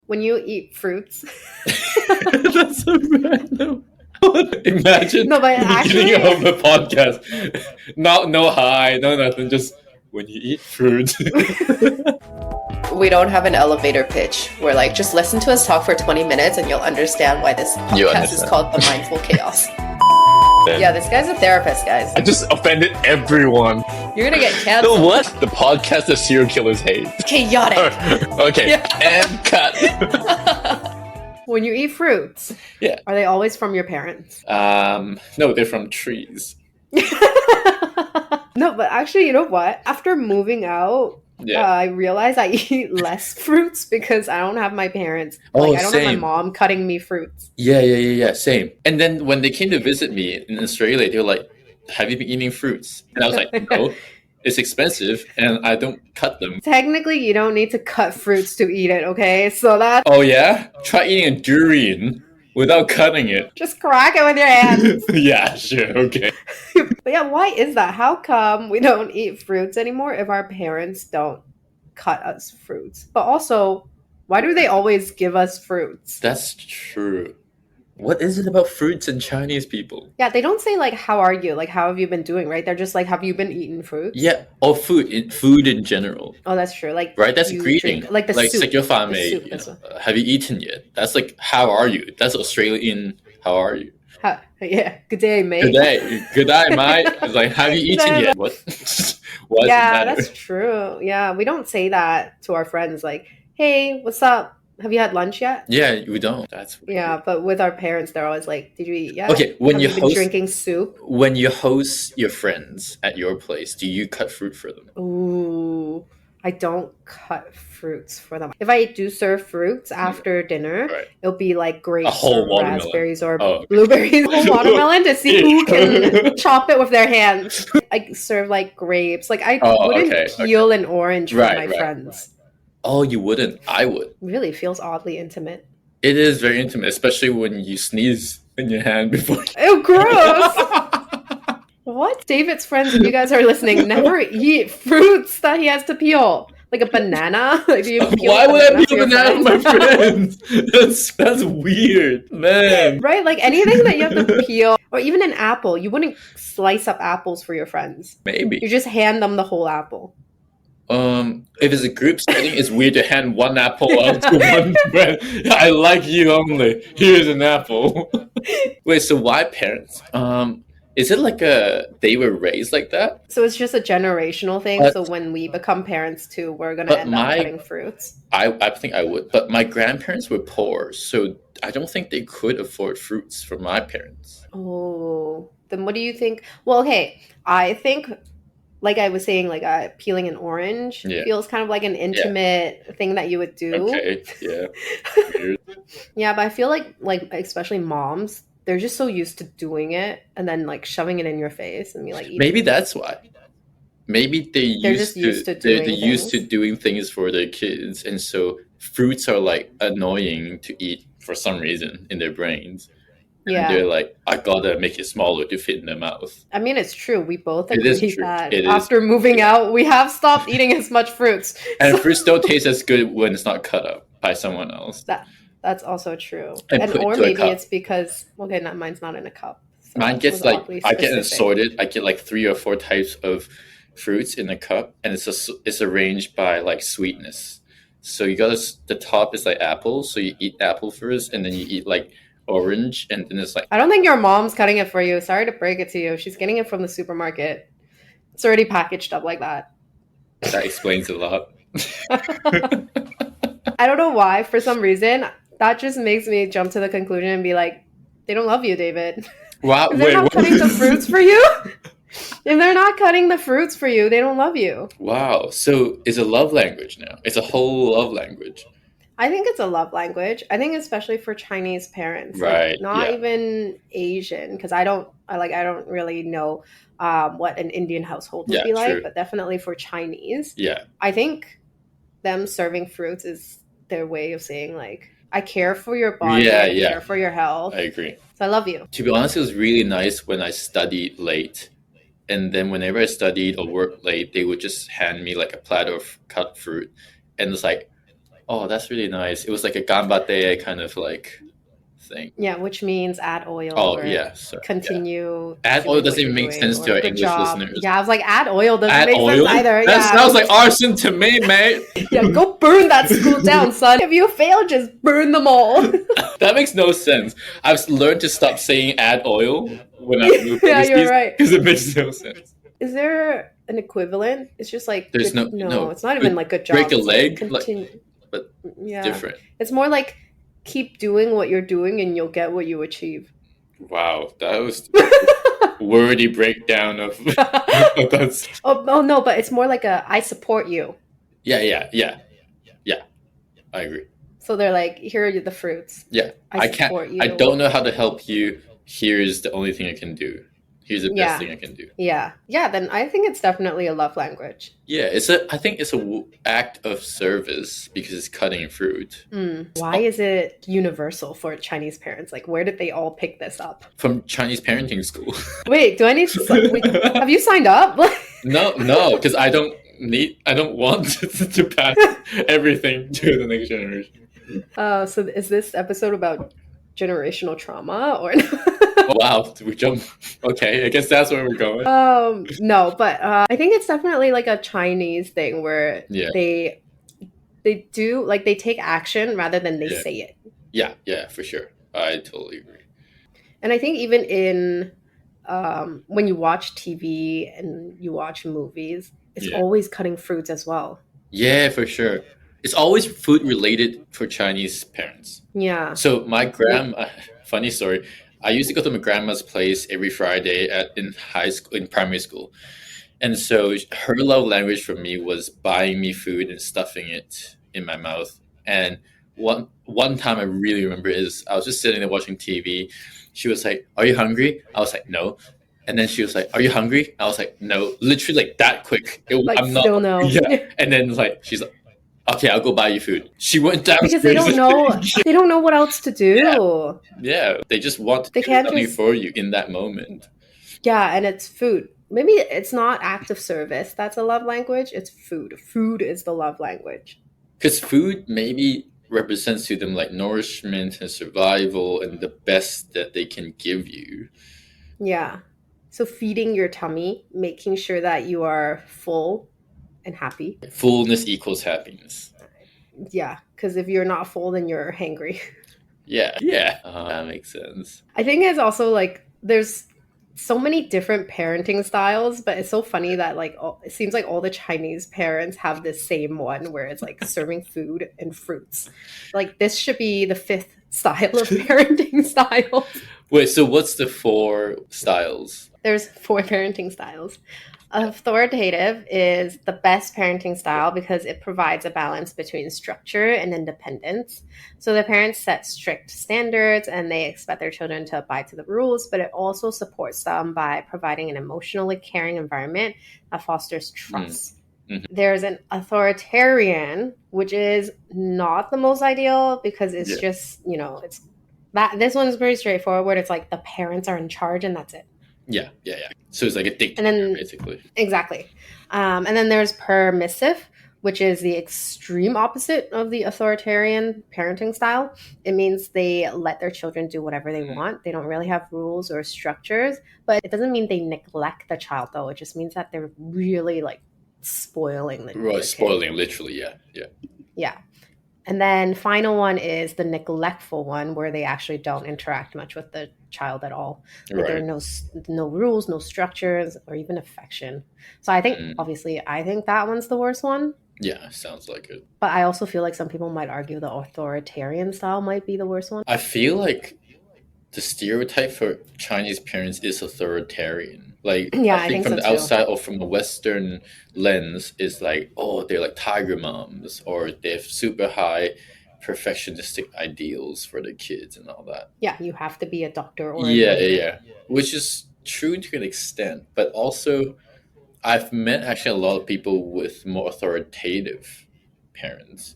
When you eat fruits. That's so random. Imagine No, but the beginning of a podcast. No hi, no nothing, just when you eat fruit. We don't have an elevator pitch. We're like, just listen to us talk for 20 minutes and you'll understand why this podcast is called The Mindful Chaos. Yeah, this guy's a therapist, guys. I just offended everyone. You're gonna get canceled. What? The podcast that serial killers hate. Chaotic. Okay, and cut. When you eat fruits, Yeah. Are they always from your parents? No, they're from trees. No, but actually, you know what? After moving out, I realized I eat less fruits because I don't have my parents. I don't have my mom cutting me fruits. Yeah, same. And then when they came to visit me in Australia, they were like, have you been eating fruits? And I was like, no, it's expensive and I don't cut them. Technically, you don't need to cut fruits to eat it, okay? So that... Oh yeah? Try eating a durian without cutting it. Just crack it with your hands. Yeah, sure, okay. But yeah, why is that? How come we don't eat fruits anymore if our parents don't cut us fruits? But also, why do they always give us fruits? That's true. What is it about fruits and Chinese people? Yeah, they don't say like, how are you? Like, how have you been doing, right? They're just like, have you been eating fruits? Yeah, or food in general. Oh, that's true. Like, right, that's a greeting. Drink, like the soup. Like, have you eaten yet? That's like, how are you? That's Australian, how are you? Yeah, good day, mate. Good day, mate. It's like, have you eaten yet? What? Yeah, that's true. Yeah, we don't say that to our friends. Like, hey, what's up? Have you had lunch yet? Yeah, we don't. That's weird. Yeah, but with our parents, they're always like, "Did you eat yet?" Okay, when you been drinking soup. When you host your friends at your place, do you cut fruit for them? Ooh, I don't cut fruits for them. If I do serve fruits after dinner, it'll be like grapes or raspberries or blueberries, a watermelon to see who can chop it with their hands. I serve like grapes. Like I wouldn't peel an orange for my friends. Oh, you wouldn't? I would. Really feels oddly intimate. It is very intimate, especially when you sneeze in your hand before. Ew, gross! What? David's friends, if you guys are listening, never eat fruits that he has to peel. Like a banana? Like, why would I peel a banana with my friends? That's weird, man. Right? Like anything that you have to peel, or even an apple. You wouldn't slice up apples for your friends. Maybe. You just hand them the whole apple. If it's a group setting, it's weird to hand one apple out to one friend. I like you only. Here's an apple. Wait, so why parents? Is it like they were raised like that? So it's just a generational thing. So when we become parents too, we're gonna end up cutting fruits. I think I would, but my grandparents were poor, so I don't think they could afford fruits for my parents. Oh, then what do you think? Well, okay, I think. Like I was saying, like peeling an orange feels kind of like an intimate thing that you would do. Okay, yeah. Weird. Yeah, but I feel like especially moms, they're just so used to doing it and then like shoving it in your face and be like. Maybe that's why. Maybe they're used to doing things for their kids, and so fruits are like annoying to eat for some reason in their brains. Yeah. And they're like, I gotta make it smaller to fit in their mouth. I mean, it's true. We both agree that after moving out, we have stopped eating as much fruits. And fruits don't taste as good when it's not cut up by someone else. That's also true. Or maybe it's because, mine's not in a cup. So mine gets like, I get assorted. I get like 3 or 4 types of fruits in a cup, and it's arranged by like sweetness. So you got the top is like apple, so you eat apple first, and then you eat like orange, and then it's like, I don't think your mom's cutting it for you. Sorry to break it to you. She's getting it from the supermarket. It's already packaged up like that. That explains a lot. I don't know why. For some reason, that just makes me jump to the conclusion and be like, they don't love you, David. Wow. If they're not cutting the fruits for you. If they're not cutting the fruits for you, they don't love you. Wow. So it's a love language now. It's a whole love language. I think it's a love language. I think especially for Chinese parents, right? Not even Asian, because I don't really know what an Indian household would be like, but definitely for Chinese. Yeah, I think them serving fruits is their way of saying like, I care for your body, I care for your health. I agree. So I love you. To be honest, it was really nice when I studied late. And then whenever I studied or worked late, they would just hand me like a platter of cut fruit. And it's like, Oh, that's really nice. It was like a ganbatte kind of like thing. Yeah, which means add oil. Oh, yeah. So, continue. Yeah. Add oil doesn't even make sense to our English listeners. Yeah, I was like, add oil doesn't make sense either. That sounds like arson to me, mate. Yeah, go burn that school down, son. If you fail, just burn them all. That makes no sense. I've learned to stop saying add oil when I move yeah, you're right. Because it makes no sense. Is there an equivalent? It's just like there's no, it's not even like good job. Break a leg, but yeah, different. It's more like keep doing what you're doing and you'll get what you achieve. Wow, that was wordy breakdown of that's. Oh no, but it's more like I support you. Yeah. I agree. So they're like, here are the fruits. Yeah, I can't. You. I don't know how to help you. Here's the only thing I can do. Here's the best thing I can do. Yeah. Then I think it's definitely a love language. Yeah, I think it's a act of service because it's cutting fruit. Why is it universal for Chinese parents? Like, where did they all pick this up? From Chinese parenting school. Wait, do I need to? Have you signed up? No, because I don't want to pass everything to the next generation. So is this episode about generational trauma or? Oh, wow, did we jump? Okay, I guess that's where we're going. No, but I think it's definitely like a Chinese thing where they do like they take action rather than they say it. Yeah, for sure. I totally agree. And I think even in when you watch TV and you watch movies, it's always cutting fruits as well. Yeah, for sure. It's always food related for Chinese parents. Yeah. So my grandma, funny story. I used to go to my grandma's place every Friday in primary school. And so her love language for me was buying me food and stuffing it in my mouth. And one time I really remember is I was just sitting there watching TV. She was like, "Are you hungry?" I was like, "No." And then she was like, "Are you hungry?" I was like, "No." Literally like that quick. I'm not. Still no. Yeah. And then like she's like, "Okay, I'll go buy you food." She went downstairs because they don't know. They don't know what else to do. Yeah, they just want to do something for you in that moment. Yeah, and it's food. Maybe it's not act of service. That's a love language. It's food. Food is the love language. Because food maybe represents to them like nourishment and survival and the best that they can give you. Yeah. So feeding your tummy, making sure that you are full and happy. Fullness equals happiness. Yeah, because if you're not full, then you're hangry. Yeah. That makes sense. I think it's also like there's so many different parenting styles, but it's so funny that like it seems like all the Chinese parents have this same one where it's like serving food and fruits. Like this should be the 5th style of parenting styles. Wait, so what's the 4 styles? There's 4 parenting styles. Authoritative is the best parenting style because it provides a balance between structure and independence. So the parents set strict standards and they expect their children to abide to the rules, but it also supports them by providing an emotionally caring environment that fosters trust. Mm-hmm. There's an authoritarian, which is not the most ideal because it's just, it's that this one's very straightforward. It's like the parents are in charge and that's it. Yeah. So it's like a dictator, basically. Exactly. And then there's permissive, which is the extreme opposite of the authoritarian parenting style. It means they let their children do whatever they want. They don't really have rules or structures, but it doesn't mean they neglect the child, though. It just means that they're really like spoiling the kid. Right, spoiling, literally, Yeah. And then final one is the neglectful one, where they actually don't interact much with the child at all. Like there are no rules, no structures, or even affection. So I think, obviously, that one's the worst one. Yeah, sounds like it. But I also feel like some people might argue the authoritarian style might be the worst one. I feel like the stereotype for Chinese parents is authoritarian. Like, I think from the outside or from the Western lens is like, oh, they're like tiger moms or they have super high perfectionistic ideals for the kids and all that. Yeah, you have to be a doctor or yeah. Which is true to an extent. But also, I've met actually a lot of people with more authoritative parents,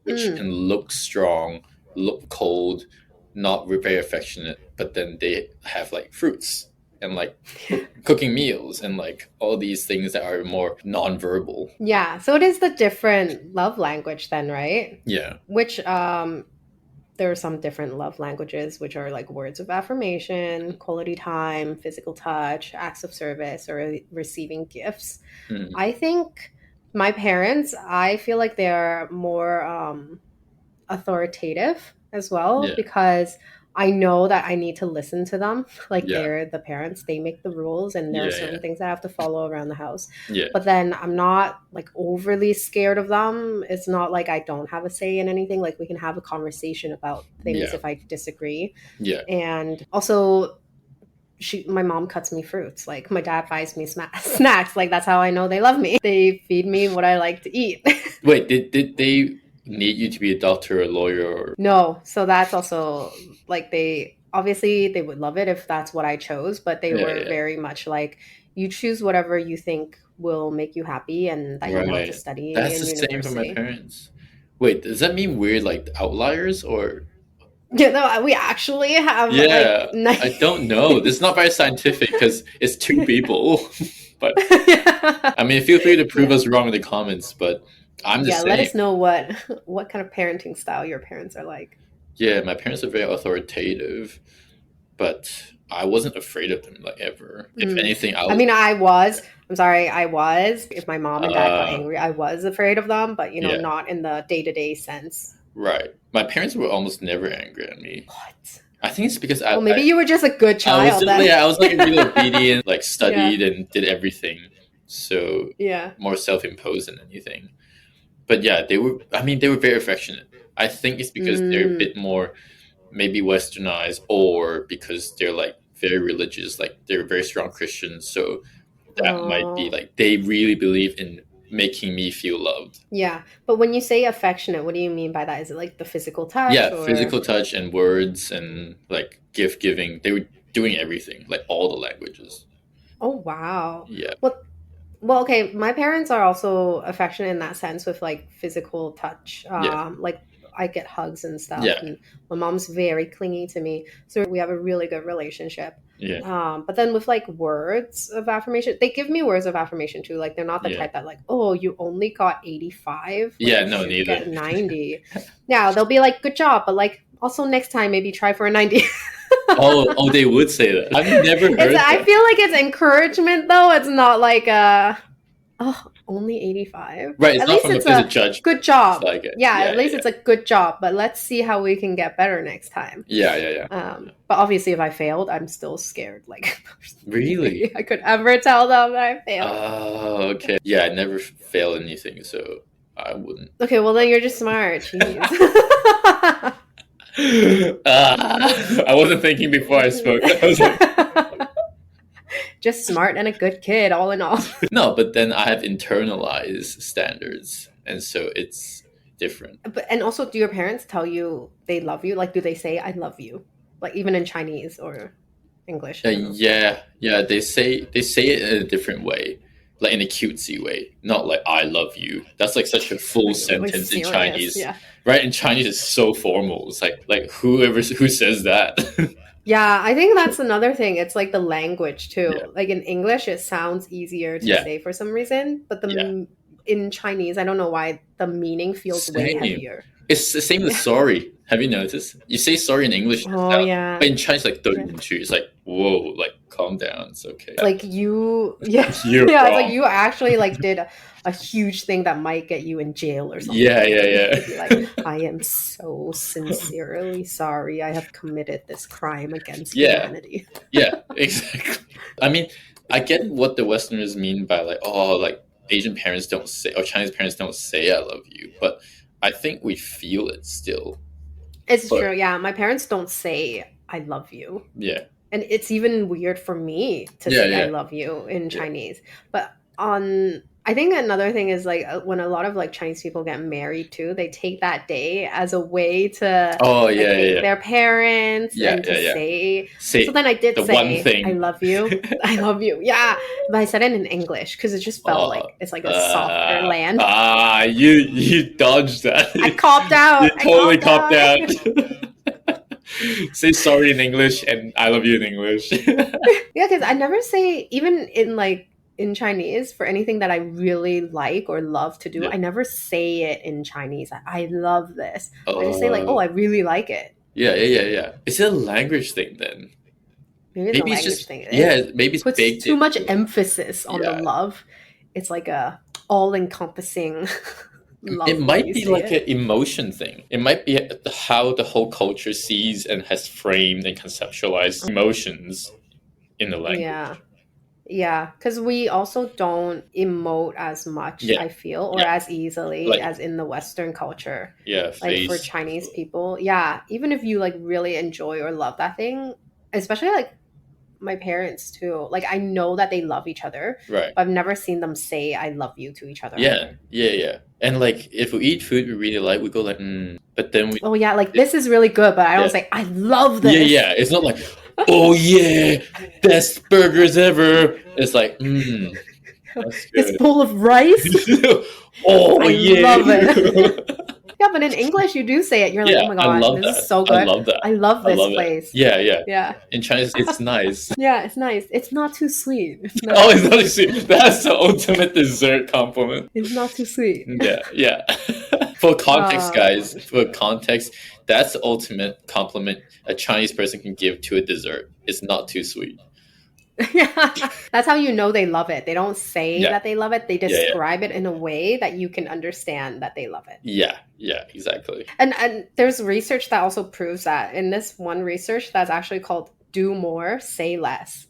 which can look strong, look cold, not very affectionate, but then they have like fruits. and like cooking meals and like all these things that are more nonverbal. Yeah, so it is the different love language then, right? Yeah. Which there are some different love languages, which are like words of affirmation, quality time, physical touch, acts of service, or receiving gifts. I think my parents, I feel like they're more authoritative as well, because I know that I need to listen to them. Like they're the parents, they make the rules, and there are certain things that I have to follow around the house. But then I'm not like overly scared of them. It's not like I don't have a say in anything. Like we can have a conversation about things if I disagree. And also my mom cuts me fruits. Like my dad buys me snacks. Like that's how I know they love me. They feed me what I like to eat. Wait, did they need you to be a doctor or a lawyer? Or... No, so that's also like they would love it if that's what I chose, but they were very much like, you choose whatever you think will make you happy and that you want to study. That's the same for my parents. Wait, does that mean we're like outliers or? Yeah, no, we actually have. I don't know. This is not very scientific because it's two people. But I mean, feel free to prove us wrong in the comments. But I'm just saying. Let us know what kind of parenting style your parents are like. Yeah, my parents are very authoritative, but I wasn't afraid of them like ever. If anything, I was. I'm sorry, I was. If my mom and dad got angry, I was afraid of them, but not in the day-to-day sense. Right. My parents were almost never angry at me. What? I think it's because maybe you were just a good child. I was like really obedient, like studied and did everything. So more self-imposed than anything. But yeah, they were very affectionate. I think it's because they're a bit more maybe westernized, or because they're like very religious, like they're very strong Christians. So that might be like they really believe in making me feel loved. Yeah. But when you say affectionate, what do you mean by that? Is it like the physical touch? Yeah, physical touch and words and like gift giving. They were doing everything, like all the languages. Oh, wow. Yeah. Well, okay, my parents are also affectionate in that sense with like physical touch. Like I get hugs and stuff. Yeah. And my mom's very clingy to me. So we have a really good relationship. Yeah. But then with like words of affirmation, they give me words of affirmation too. Like they're not the type that like, oh, you only got 85. Like, no, neither. Get 90. Yeah, they'll be like, good job. But like also next time, maybe try for a 90. oh, they would say that. I've never heard that. I feel like it's encouragement though. It's not like only 85. Right, it's not from the place of judge. Good job. Like at least it's a good job, but let's see how we can get better next time. Yeah. But obviously if I failed, I'm still scared. Like really? I could ever tell them that I failed. Oh, okay. Yeah, I never fail anything, so I wouldn't. Okay, well then you're just smart. Jeez. I wasn't thinking before I spoke. I was like... just smart and a good kid, all in all. No, but then I have internalized standards, and so it's different. And also, do your parents tell you they love you? Like, do they say "I love you"? Like, even in Chinese or English? Yeah. They say it in a different way, like in a cutesy way, not like "I love you." That's like such a full sentence in Chinese, right? In Chinese, it's so formal. It's like who says that. Yeah, I think that's another thing. It's like the language too. Yeah. Like in English, it sounds easier to say for some reason, but in Chinese, I don't know why the meaning feels way heavier. It's the same with sorry. Have you noticed? You say sorry in English, but in Chinese, like it's like whoa, like calm down, it's okay. Like it's like you actually like did a huge thing that might get you in jail or something. Yeah. Like, I am so sincerely sorry. I have committed this crime against humanity. Yeah, exactly. I mean, I get what the Westerners mean by like, oh, like Asian parents don't say, or Chinese parents don't say I love you, but I think we feel it still. It's true, yeah. My parents don't say I love you. Yeah. And it's even weird for me to say I love you in Chinese. But I think another thing is like when a lot of like Chinese people get married too, they take that day as a way to thank their parents and to say. So then I did say one thing. I love you. I love you. Yeah. But I said it in English because it just felt like it's like a softer land. You dodged that. I copped out. You totally copped out. Say sorry in English and I love you in English. Yeah, because I never say, even in Chinese, for anything that I really like or love to do, I never say it in Chinese. I love this. I just say like, oh, I really like it. Yeah. Is it a language thing then? Maybe it's a language thing. Maybe it's puts too much emphasis on the love. It's like a all-encompassing love. It might be like an emotion thing. It might be how the whole culture sees and has framed and conceptualized emotions in the language. Yeah, because we also don't emote as much, I feel, or as easily as in the Western culture. Yeah, like for Chinese people. Yeah, even if you like really enjoy or love that thing, especially like my parents too. Like I know that they love each other, right? But I've never seen them say "I love you" to each other. Yeah. And like if we eat food we really like, we go like, but then we. Oh yeah, like this is really good, but I don't say I love this. Yeah. It's not like, oh yeah, best burgers ever. It's like, that's good. This bowl of rice. Oh I love it. Yeah, but in English you do say it. You're like, oh my god, this is so good. I love that. I love this place. Yeah. In Chinese, it's nice. Yeah, it's nice. It's not too sweet. Nice. Oh, it's not too sweet. That's the ultimate dessert compliment. It's not too sweet. Yeah. For context, guys, that's the ultimate compliment a Chinese person can give to a dessert. It's not too sweet. Yeah, that's how you know they love it. They don't say that they love it. They describe it in a way that you can understand that they love it. Yeah, exactly. And there's research that also proves that. In this one research that's actually called "Do More, Say Less,"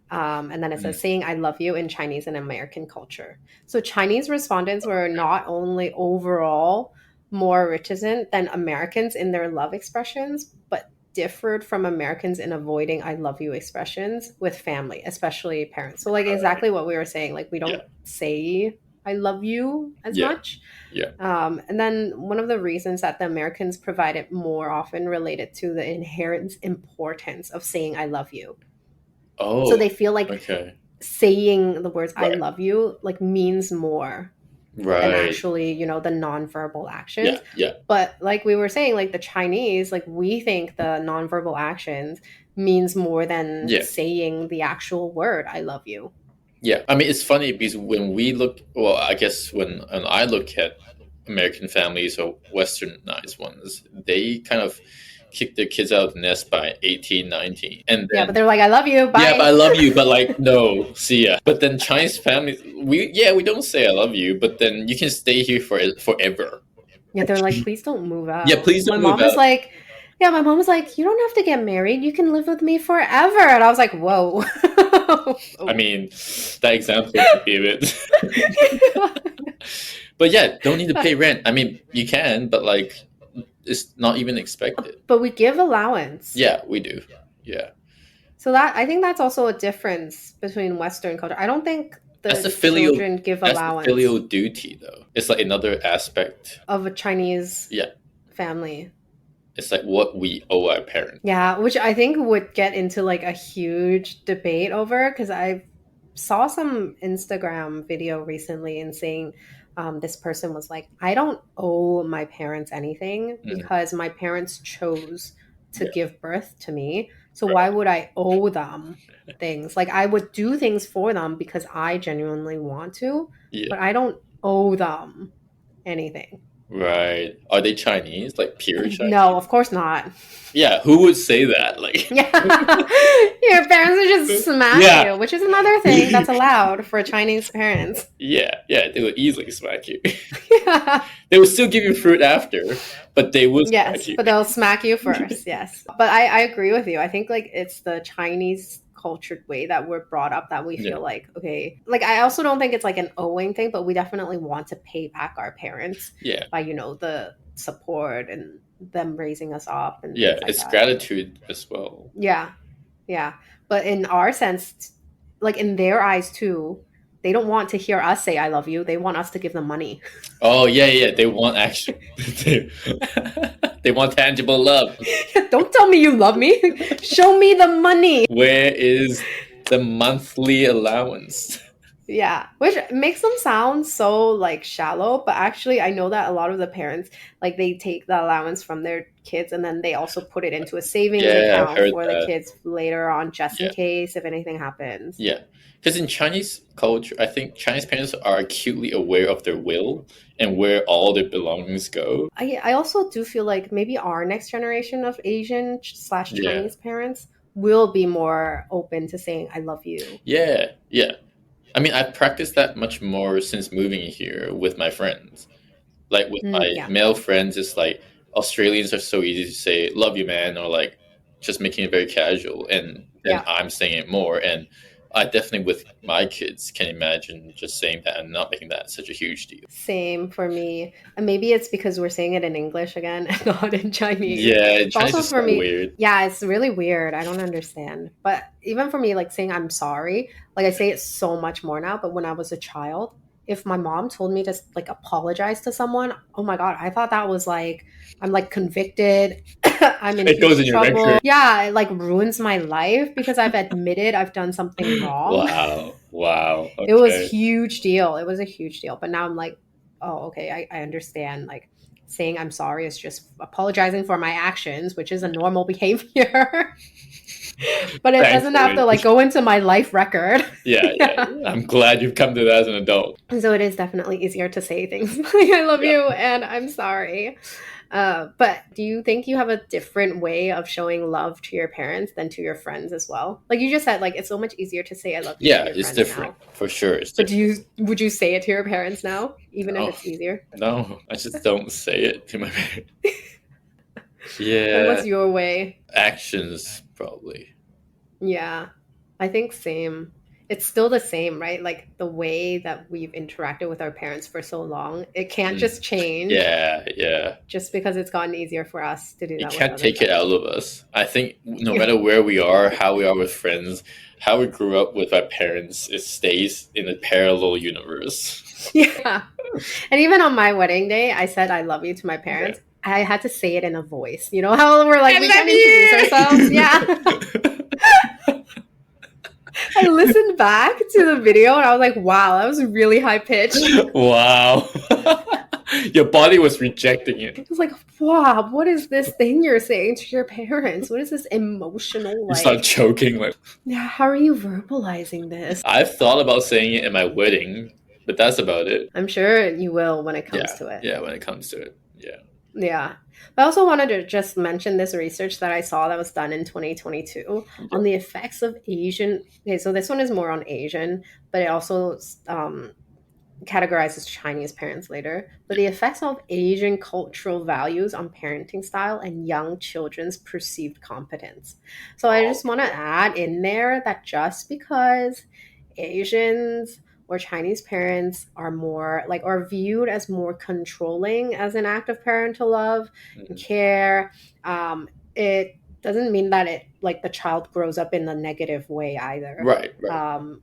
and then it says saying "I love you" in Chinese and American culture. So Chinese respondents were not only overall more reticent than Americans in their love expressions, but differed from Americans in avoiding "I love you" expressions with family, especially parents. So like exactly what we were saying, like we don't say "I love you" as much. And then one of the reasons that the Americans provide it more often related to the inherent importance of saying "I love you." Oh, so they feel like saying the words "I love you" like means more than actually, the nonverbal actions. But like we were saying, like the Chinese, like we think the nonverbal actions means more than saying the actual word "I love you." Yeah, I mean, it's funny because when I guess when I look at American families or Westernized ones, they kind of kick their kids out of the nest by 18, 19. And then, but they're like, "I love you, bye." Yeah, but I love you, but like, no, see ya. But then Chinese families, we don't say "I love you," but then you can stay here forever. Yeah, they're like, please don't move out. Yeah, please don't move out. My mom was like, you don't have to get married. You can live with me forever. And I was like, whoa. I mean, that example would be a bit. But yeah, don't need to pay rent. I mean, you can, but like, it's not even expected. But we give allowance. Yeah, we do. Yeah. So I think that's also a difference between Western culture. I don't think the children give allowance. That's the filial duty, though. It's like another aspect of a Chinese family. It's like what we owe our parents. Yeah, which I think would get into like a huge debate over, because I saw some Instagram video recently and saying this person was like, I don't owe my parents anything because my parents chose to give birth to me. So why would I owe them things? Like I would do things for them because I genuinely want to, but I don't owe them anything. Right. Are they Chinese? Like pure Chinese? No, of course not. Yeah, who would say that? Like your parents would just smack you, which is another thing that's allowed for Chinese parents. Yeah, they would easily smack you. They would still give you fruit after, but they would smack you. But they'll smack you first, yes. But I agree with you. I think like it's the Chinese cultured way that we're brought up that we feel like, okay, like I also don't think it's like an owing thing, but we definitely want to pay back our parents by the support and them raising us up and it's gratitude as well. But in our sense, like in their eyes too, they don't want to hear us say "I love you." They want us to give them money. Oh yeah, they want action. They want tangible love. Don't tell me you love me. Show me the money. Where is the monthly allowance? Yeah, which makes them sound so like shallow, but actually I know that a lot of the parents, like they take the allowance from their kids, and then they also put it into a savings account for the kids later on, just in case if anything happens. Yeah. Because in Chinese culture, I think Chinese parents are acutely aware of their will and where all their belongings go. I also do feel like maybe our next generation of Asian/Chinese parents will be more open to saying, I love you. Yeah, yeah. I mean, I've practiced that much more since moving here with my friends. Like with my male friends, it's like Australians are so easy to say, love you, man, or like just making it very casual. And then I'm saying it more. And I definitely, with my kids, can imagine just saying that and not making that such a huge deal. Same for me. And maybe it's because we're saying it in English again and not in Chinese. Yeah, Chinese is so weird. Yeah, it's really weird. I don't understand. But even for me, like saying I'm sorry, like I say it so much more now. But when I was a child, if my mom told me to like apologize to someone, oh my God, I thought that was like, I'm like convicted. I'm in huge trouble. Yeah, it like ruins my life because I've admitted I've done something wrong. Wow. Okay. It was a huge deal. It was a huge deal. But now I'm like, oh, okay, I understand. Like saying I'm sorry is just apologizing for my actions, which is a normal behavior. But it doesn't have to like go into my life record. Yeah. I'm glad you've come to that as an adult. So it is definitely easier to say things like I love you and I'm sorry. But do you think you have a different way of showing love to your parents than to your friends as well? Like you just said, like it's so much easier to say I love you. Yeah, to your it's different now. For sure. But would you say it to your parents now, even if it's easier? No, I just don't say it to my parents. Yeah. And what's your way? Actions, probably. Yeah, I think same. It's still the same, right? Like the way that we've interacted with our parents for so long, it can't just change. Yeah. Just because it's gotten easier for us to do that. You can't take it out of us. I think no matter where we are, how we are with friends, how we grew up with our parents, it stays in a parallel universe. Yeah. And even on my wedding day, I said I love you to my parents. Yeah. I had to say it in a voice. You know how we're like, we can't introduce ourselves? Yeah. I listened back to the video and I was like, wow, that was really high pitched. Wow. Your body was rejecting it. It was like, wow, what is this thing you're saying to your parents? What is this emotional like? You start choking like. Yeah, how are you verbalizing this? I've thought about saying it at my wedding, but that's about it. I'm sure you will when it comes to it. Yeah, when it comes to it. Yeah. Yeah. But I also wanted to just mention this research that I saw that was done in 2022 on the effects of Asian. Okay, so this one is more on Asian, but it also categorizes Chinese parents later. But the effects of Asian cultural values on parenting style and young children's perceived competence. So I just want to add in there that just because Asians or Chinese parents are more like are viewed as more controlling as an act of parental love and care, it doesn't mean that it like the child grows up in a negative way either. Right.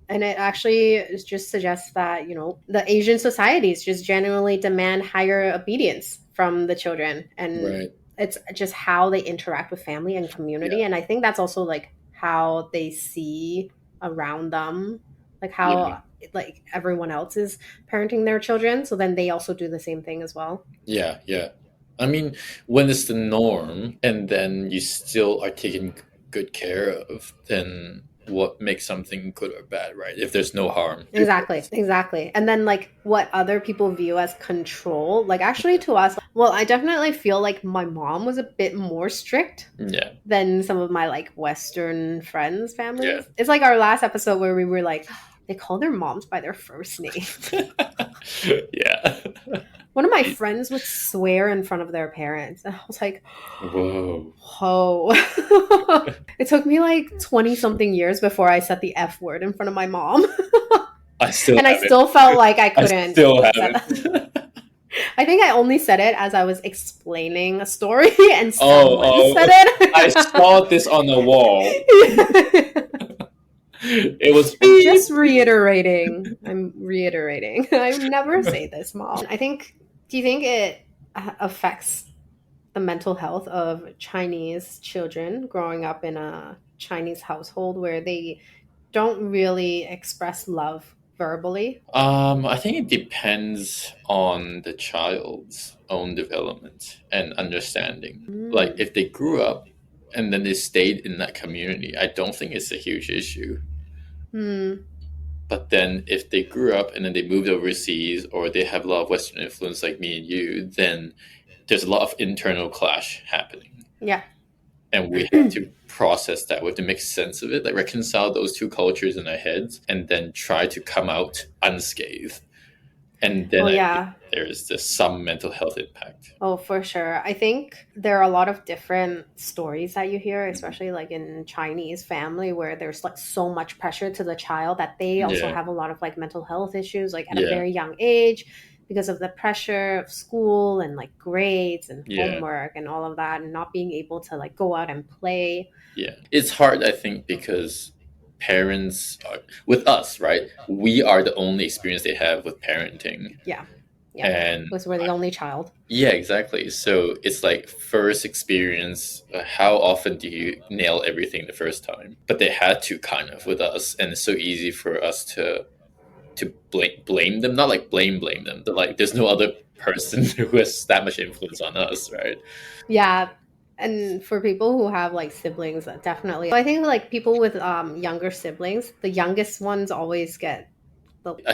And it actually just suggests that, you know, the Asian societies just genuinely demand higher obedience from the children. And it's just how they interact with family and community. And I think that's also like how they see around them, like how like everyone else is parenting their children. So then they also do the same thing as well. Yeah. I mean, when it's the norm and then you still are taken good care of, then what makes something good or bad, right? If there's no harm. Exactly. And then like what other people view as control, like actually to us, well, I definitely feel like my mom was a bit more strict than some of my like Western friends' families. Yeah. It's like our last episode where we were like, they call their moms by their first name. Yeah. One of my friends would swear in front of their parents. And I was like, whoa. It took me like 20-something years before I said the F word in front of my mom. I still felt like I couldn't. I still haven't. I think I only said it as I was explaining a story and someone said it. I saw this on the wall. It was I'm just reiterating. I'm reiterating. I never say this, Mom. Do you think it affects the mental health of Chinese children growing up in a Chinese household where they don't really express love verbally? I think it depends on the child's own development and understanding. Like if they grew up and then they stayed in that community, I don't think it's a huge issue. But then if they grew up and then they moved overseas, or they have a lot of Western influence like me and you, then there's a lot of internal clash happening. Yeah. And we have to process that. We have to make sense of it, like reconcile those two cultures in our heads, and then try to come out unscathed. And then there's some mental health impact. Oh, for sure. I think there are a lot of different stories that you hear, especially like in Chinese family, where there's like so much pressure to the child that they also have a lot of like mental health issues, like at a very young age, because of the pressure of school and like grades and homework and all of that, and not being able to like go out and play. Yeah. It's hard, I think, because parents are, with us, right? We are the only experience they have with parenting. Yeah. And because we're the only child. Yeah, exactly. So it's like first experience. How often do you nail everything the first time? But they had to kind of with us, and it's so easy for us to blame them. Not like blame them, but like there's no other person who has that much influence on us, right? Yeah. And for people who have like siblings, definitely. I think like people with younger siblings, the youngest ones always get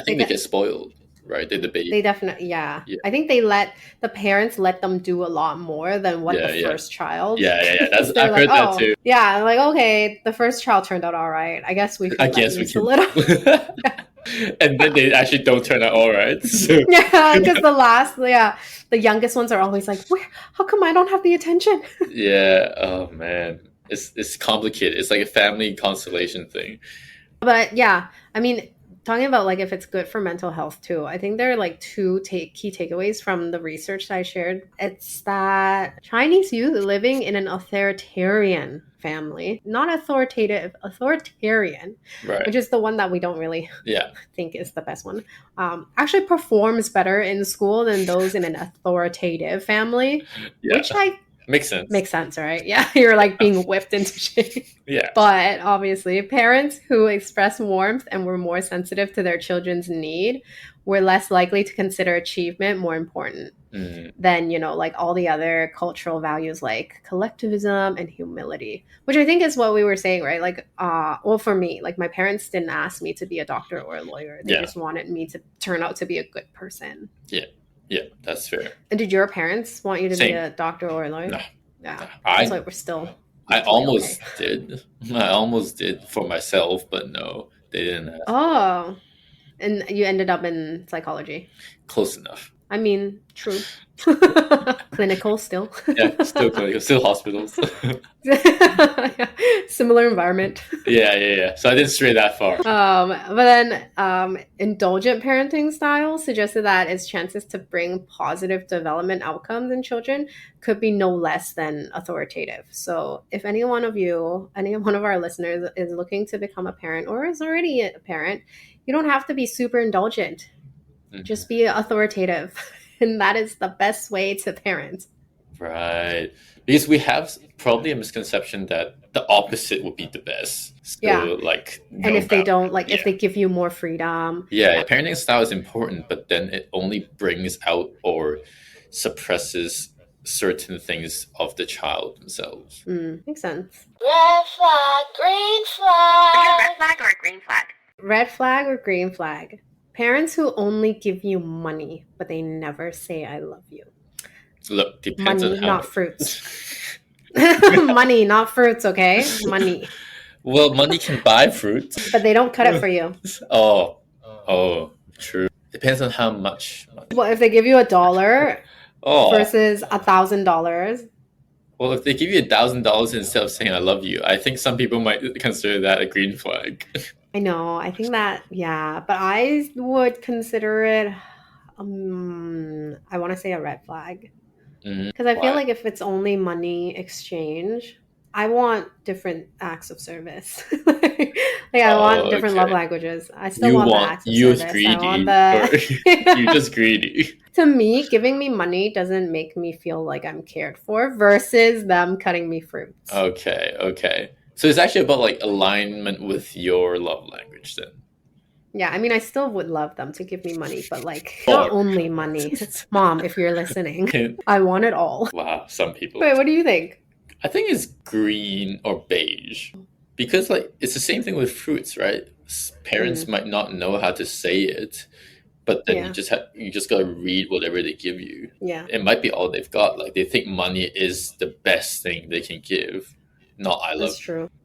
they get spoiled, right? They're the baby. They definitely, I think the parents let them do a lot more than what the first child. Yeah. I've heard that too. Yeah, like, okay, the first child turned out all right. I guess we can a little. And then they actually don't turn out all right. So. Yeah, because the youngest ones are always like, how come I don't have the attention? Yeah, oh man. It's complicated. It's like a family constellation thing. But yeah, I mean, talking about like if it's good for mental health too, I think there are like two key takeaways from the research that I shared. It's that Chinese youth living in an authoritarian family, not authoritarian, right, which is the one that we don't really think is the best one, actually performs better in school than those in an authoritative family, which makes sense, right? Yeah, you're like being whipped into shape. Yeah. But obviously, parents who express warmth and were more sensitive to their children's need were less likely to consider achievement more important than, like all the other cultural values like collectivism and humility, which I think is what we were saying, right? Like, well, for me, like my parents didn't ask me to be a doctor or a lawyer. They just wanted me to turn out to be a good person. Yeah, that's fair. And did your parents want you to be a doctor or a lawyer? No. Yeah. That's why we're still... I almost did. I almost did for myself, but no, they didn't ask. Oh. And you ended up in psychology? Close enough. I mean, true. Clinical still. Yeah, still clinical. Still hospitals. Similar environment. Yeah. So I didn't stray that far. But then indulgent parenting style suggested that its chances to bring positive development outcomes in children could be no less than authoritative. So if any one of our listeners is looking to become a parent or is already a parent, you don't have to be super indulgent. Just be authoritative. And that is the best way to parent. Right. Because we have probably a misconception that the opposite would be the best. So, like... And if they don't, like, if they give you more freedom. Yeah, parenting style is important, but then it only brings out or suppresses certain things of the child themselves. Makes sense. Red flag, green flag. Red flag or green flag? Red flag or green flag? Parents who only give you money, but they never say I love you. Look, depends money, on how... not fruits. Money, not fruits, okay? Money. Well, money can buy fruit. But they don't cut it for you. Oh, true. Depends on how much money. Well, if they give you $1 versus $1,000... Well, if they give you $1,000 instead of saying I love you, I think some people might consider that a green flag. I know. I think that, but I would consider it, I want to say a red flag. Because I feel like if it's only money exchange, I want different acts of service. I want different love languages. I still want the acts of service. You're just greedy. To me, giving me money doesn't make me feel like I'm cared for versus them cutting me fruits. Okay. So it's actually about like alignment with your love language then. Yeah, I mean, I still would love them to give me money, but like, not only money. Mom, if you're listening, I want it all. Wow, some people. Wait, what do you think? I think it's green or beige. Because like it's the same thing with fruits, right? Parents might not know how to say it, but then you just gotta read whatever they give you. Yeah. It might be all they've got. Like they think money is the best thing they can give. Not I love.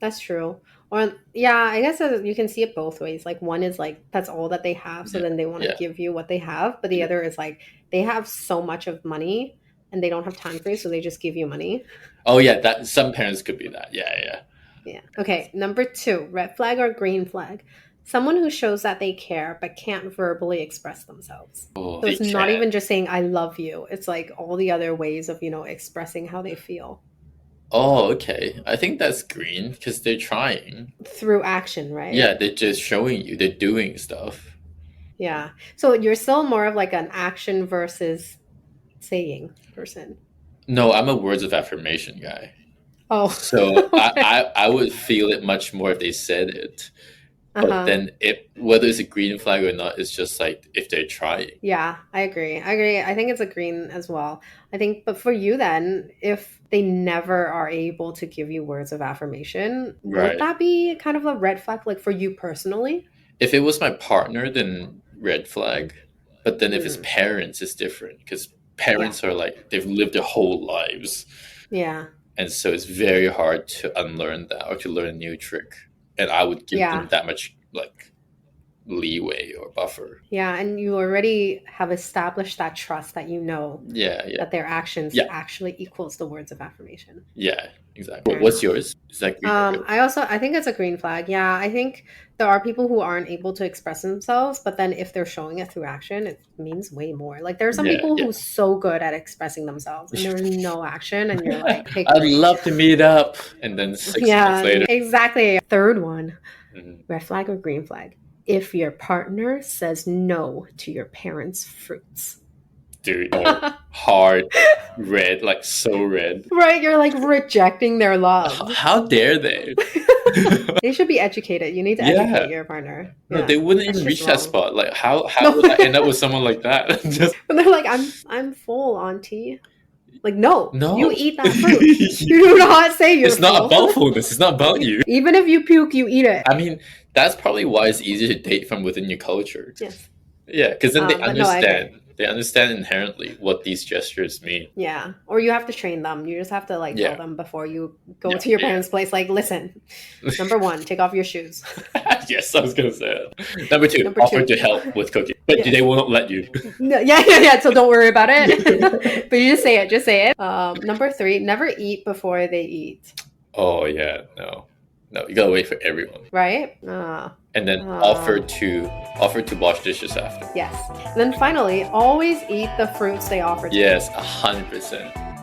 That's true. Or I guess you can see it both ways. Like one is like that's all that they have, so then they want to give you what they have. But the other is like they have so much of money and they don't have time for you, so they just give you money. Oh yeah, that some parents could be that. Yeah. Okay, number 2, red flag or green flag. Someone who shows that they care but can't verbally express themselves. So it's not even just saying I love you. It's like all the other ways of, expressing how they feel. Oh, okay. I think that's green because they're trying. Through action, right? Yeah, they're just showing you. They're doing stuff. Yeah. So you're still more of like an action versus saying person. No, I'm a words of affirmation guy. Oh. So okay. I would feel it much more if they said it. But then whether it's a green flag or not, it's just like if they're trying. Yeah, I agree. I think it's a green as well. I think, but for you then, if they never are able to give you words of affirmation, would that be kind of a red flag, like for you personally? If it was my partner, then red flag. But then if it's parents, it's different because parents are like, they've lived their whole lives. Yeah. And so it's very hard to unlearn that or to learn a new trick. And I would give them that much like leeway or buffer. Yeah, and you already have established that trust that that their actions actually equals the words of affirmation. Yeah, exactly. What's yours? Is that green? I think it's a green flag. Yeah, I think there are people who aren't able to express themselves, but then if they're showing it through action, it means way more. Like there are some people who are so good at expressing themselves and there's no action and you're like, hey, I'd love to meet up. And then 6 months later. Exactly. Third one, red flag or green flag. If your partner says no to your parents' fruits. Dude, hard, red, like so red. Right, you're like rejecting their love. How dare they? They should be educated. You need to educate your partner. No, they wouldn't even reach that spot. Like, how would I end up with someone like that? And they're like, I'm full, auntie. Like, no, you eat that fruit. You do not say you're It's not about fullness. It's not about you. Even if you puke, you eat it. I mean, that's probably why it's easier to date from within your culture. Yes. Yeah, because then they understand. They understand inherently what these gestures mean. Yeah. Or you have to train them. You just have to tell them before you go to your parents' place. Like, listen, number 1, take off your shoes. Yes, I was going to say it. Number 2, offer to help with cooking. But they won't let you. No, so don't worry about it. But you just say it. Number 3, never eat before they eat. Oh, yeah. No, you gotta wait for everyone. Right? And then offer to wash dishes after. Yes. And then finally, always eat the fruits they offer to you. Yes, 100%.